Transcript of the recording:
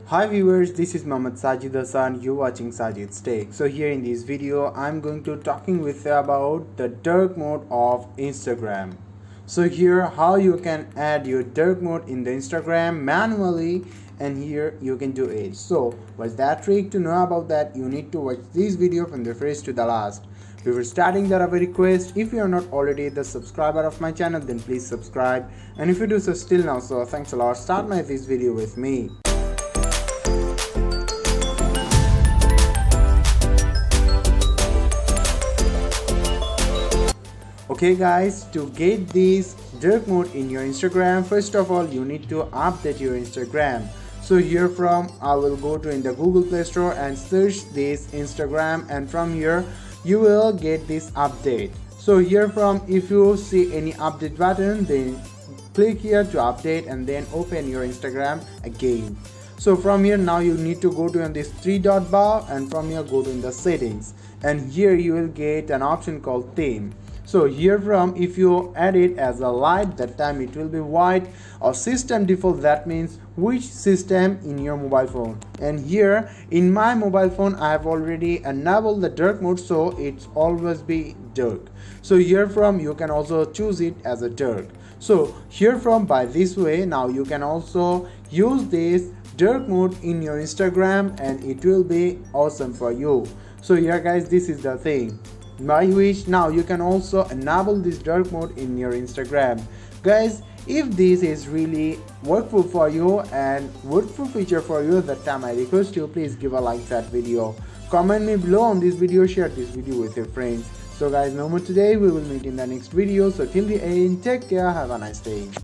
Hi viewers, this is Sajidz and you're watching Sajid's Take. So here in this video, I'm going to talking with you about the dark mode of Instagram. So here how you can add your dark mode in the Instagram manually, and here you can do it. So what's that trick? To know about that, you need to watch this video from the first to the last. Before starting that, I have a request. If you are not already the subscriber of my channel, then please subscribe, and if you do so still now, so thanks a lot. Start this video with me. Okay guys, to get this dark mode in your Instagram, first of all you need to update your Instagram. So here from I will go to in the Google Play Store and search this Instagram, and from here you will get this update. So here from, if you see any update button, then click here to update and then open your Instagram again. So from here now you need to go to in this three dot bar, and from here go to in the settings, and here you will get an option called theme. So here from, if you add it as a light, that time it will be white, or system default, that means which system in your mobile phone. And here in my mobile phone I have already enabled the dark mode, so it's always be dark. So here from you can also choose it as a dark. So here from, by this way now you can also use this dark mode in your Instagram, and it will be awesome for you. So here guys, this is the thing by which now you can also enable this dark mode in your Instagram. Guys, if this is really workful for you and workful feature for you, that time I request you, please give a like that video, comment me below on this video, share this video with your friends. So guys, no more today, we will meet in the next video. So till the end, take care, have a nice day.